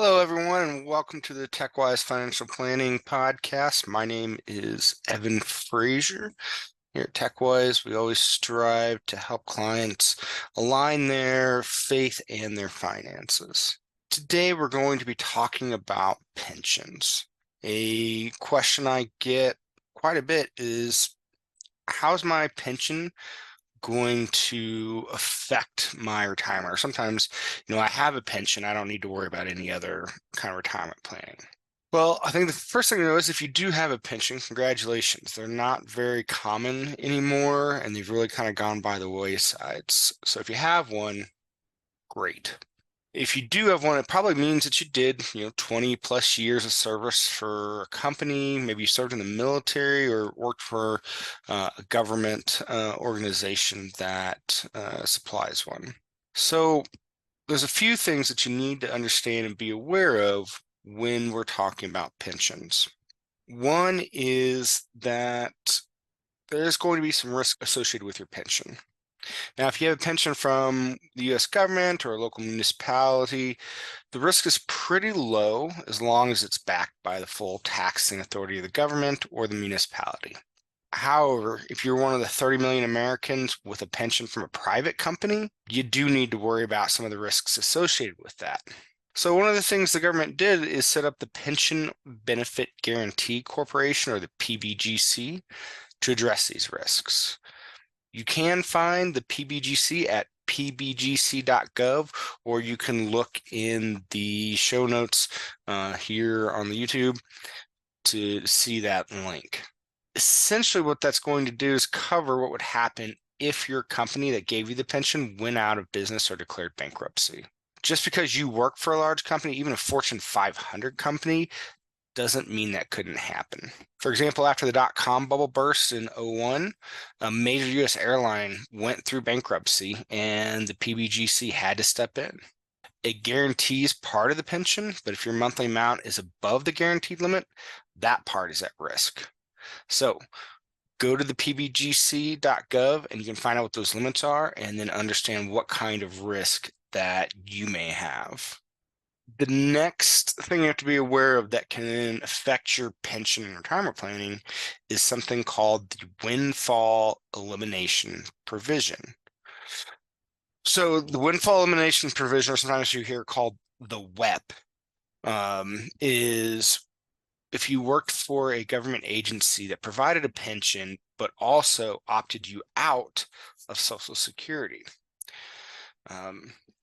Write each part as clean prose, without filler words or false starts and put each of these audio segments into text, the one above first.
Hello, everyone, and welcome to the Tekwise Financial Planning Podcast. My name is Evan Frazier. Here at Tekwise, we always strive to help clients align their faith and their finances. Today, we're going to be talking about pensions. A question I get quite a bit is, how's my pension going to affect my retirement? Or sometimes, I have a pension, I don't need to worry about any other kind of retirement planning. Well, I think the first thing to know is if you do have a pension, congratulations. They're not very common anymore, and they've really kind of gone by the wayside. So if you have one, great. If you do have one, it probably means that you did, 20 plus years of service for a company. Maybe you served in the military or worked for a government organization that supplies one. So there's a few things that you need to understand and be aware of when we're talking about pensions. One is that there's going to be some risk associated with your pension. Now, if you have a pension from the U.S. government or a local municipality, the risk is pretty low as long as it's backed by the full taxing authority of the government or the municipality. However, if you're one of the 30 million Americans with a pension from a private company, you do need to worry about some of the risks associated with that. So one of the things the government did is set up the Pension Benefit Guaranty Corporation, or the PBGC, to address these risks. You can find the PBGC at pbgc.gov, or you can look in the show notes here on the YouTube to see that link. Essentially, what that's going to do is cover what would happen if your company that gave you the pension went out of business or declared bankruptcy. Just because you work for a large company, even a Fortune 500 company, doesn't mean that couldn't happen. For example, after the dot-com bubble burst in 2001, a major U.S. airline went through bankruptcy and the PBGC had to step in. It guarantees part of the pension, but if your monthly amount is above the guaranteed limit, that part is at risk. So go to the pbgc.gov and you can find out what those limits are and then understand what kind of risk that you may have. The next thing you have to be aware of that can affect your pension and retirement planning is something called the windfall elimination provision. So the windfall elimination provision, or sometimes you hear called the Weap, is if you worked for a government agency that provided a pension, but also opted you out of Social Security.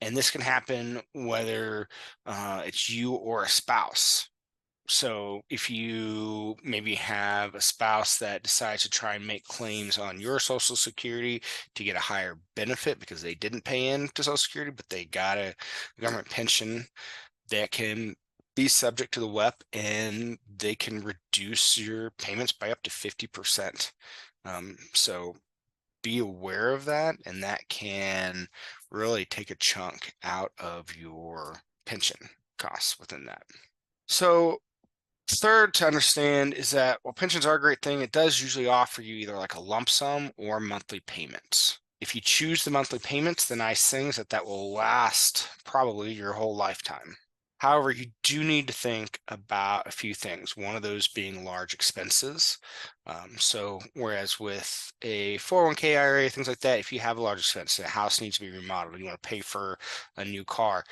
And this can happen whether it's you or a spouse. So if you maybe have a spouse that decides to try and make claims on your Social Security to get a higher benefit because they didn't pay into Social Security, but they got a government pension, that can be subject to the WEP, and they can reduce your payments by up to 50%. So be aware of that, and that can really take a chunk out of your pension costs within that. So third to understand is that while pensions are a great thing, it does usually offer you either like a lump sum or monthly payments. If you choose the monthly payments, the nice thing is that will last probably your whole lifetime. However, you do need to think about a few things, one of those being large expenses. So whereas with a 401k IRA, things like that, if you have a large expense, a house needs to be remodeled, you want to pay for a new car,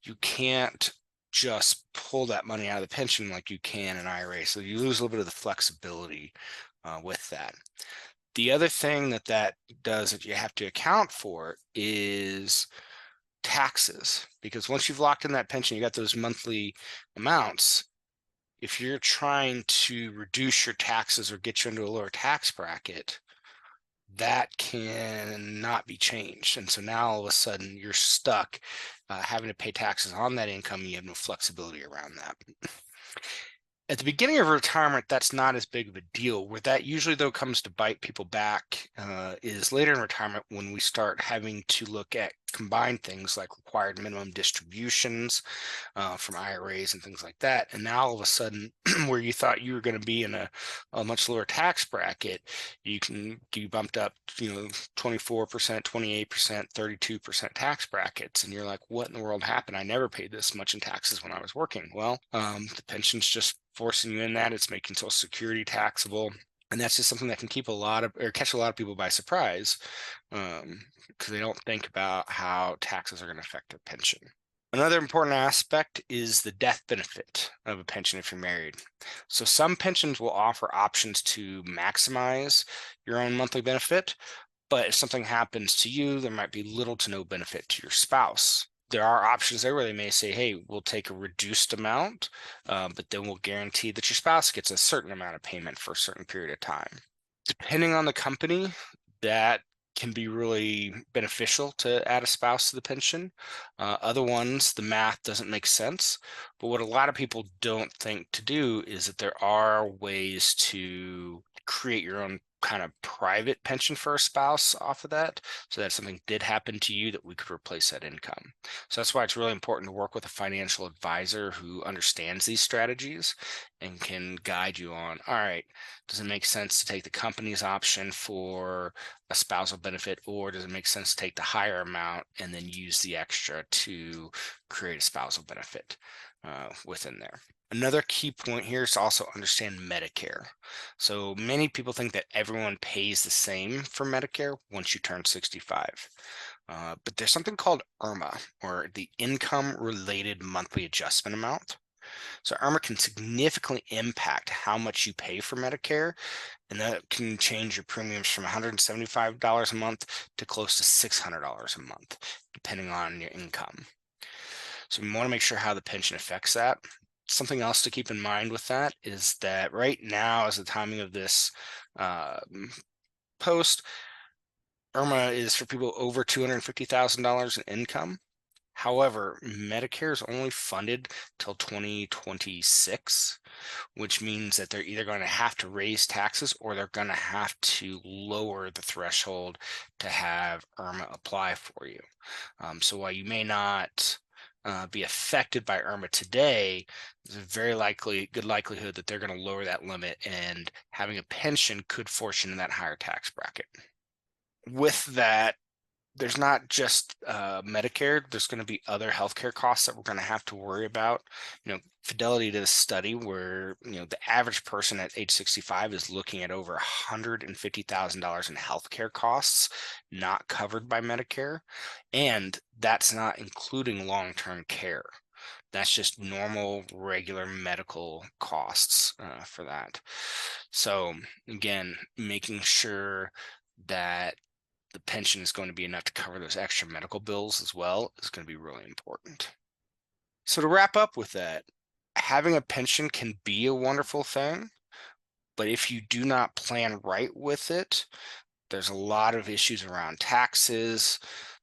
you can't just pull that money out of the pension like you can an IRA. So you lose a little bit of the flexibility with that. The other thing that does that you have to account for is taxes, because once you've locked in that pension, you got those monthly amounts. If you're trying to reduce your taxes or get you into a lower tax bracket, that cannot be changed. And so now all of a sudden you're stuck having to pay taxes on that income, and you have no flexibility around that. At the beginning of retirement, that's not as big of a deal. Where that usually, though, comes to bite people back is later in retirement when we start having to look at combine things like required minimum distributions from IRAs and things like that. And now all of a sudden, where you thought you were going to be in a much lower tax bracket, you can be bumped up, 24%, 28%, 32% tax brackets. And you're like, what in the world happened? I never paid this much in taxes when I was working. Well, the pension's just forcing you in that. It's making Social Security taxable. And that's just something that can catch a lot of people by surprise, because they don't think about how taxes are going to affect their pension. Another important aspect is the death benefit of a pension if you're married. So some pensions will offer options to maximize your own monthly benefit, but if something happens to you, there might be little to no benefit to your spouse. There are options there where they may say, hey, we'll take a reduced amount, but then we'll guarantee that your spouse gets a certain amount of payment for a certain period of time. Depending on the company, that can be really beneficial to add a spouse to the pension. Other ones, the math doesn't make sense. But what a lot of people don't think to do is that there are ways to create your own kind of private pension for a spouse off of that, so that if something did happen to you, that we could replace that income. So that's why it's really important to work with a financial advisor who understands these strategies and can guide you on, all right, does it make sense to take the company's option for a spousal benefit, or does it make sense to take the higher amount and then use the extra to create a spousal benefit within there? Another key point here is to also understand Medicare. So many people think that everyone pays the same for Medicare once you turn 65. But there's something called IRMA, or the Income Related Monthly Adjustment Amount. So IRMA can significantly impact how much you pay for Medicare, and that can change your premiums from $175 a month to close to $600 a month, depending on your income. So we want to make sure how the pension affects that. Something else to keep in mind with that is that right now, as the timing of this post, IRMA is for people over $250,000 in income. However, Medicare is only funded till 2026, which means that they're either going to have to raise taxes or they're going to have to lower the threshold to have IRMA apply for you. So while you may not be affected by IRMA today, there's a good likelihood that they're going to lower that limit, and having a pension could force you into that higher tax bracket. With that, there's not just Medicare, there's going to be other healthcare costs that we're going to have to worry about. Fidelity to the study where, the average person at age 65 is looking at over $150,000 in healthcare costs not covered by Medicare. And that's not including long-term care. That's just normal, regular medical costs for that. So again, making sure that the pension is going to be enough to cover those extra medical bills as well is going to be really important. So to wrap up with that, having a pension can be a wonderful thing, but if you do not plan right with it, there's a lot of issues around taxes,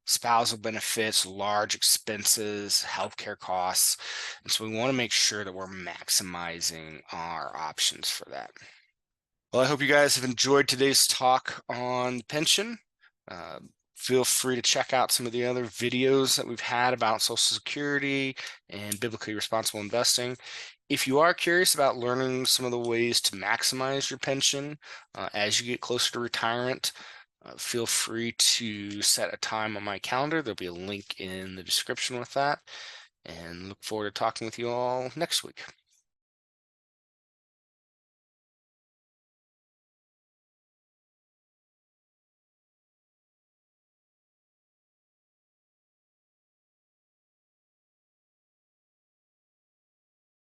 spousal benefits, large expenses, healthcare costs. And so we want to make sure that we're maximizing our options for that. Well, I hope you guys have enjoyed today's talk on pension. Feel free to check out some of the other videos that we've had about Social Security and biblically responsible investing. If you are curious about learning some of the ways to maximize your pension as you get closer to retirement, feel free to set a time on my calendar. There'll be a link in the description with that. And look forward to talking with you all next week.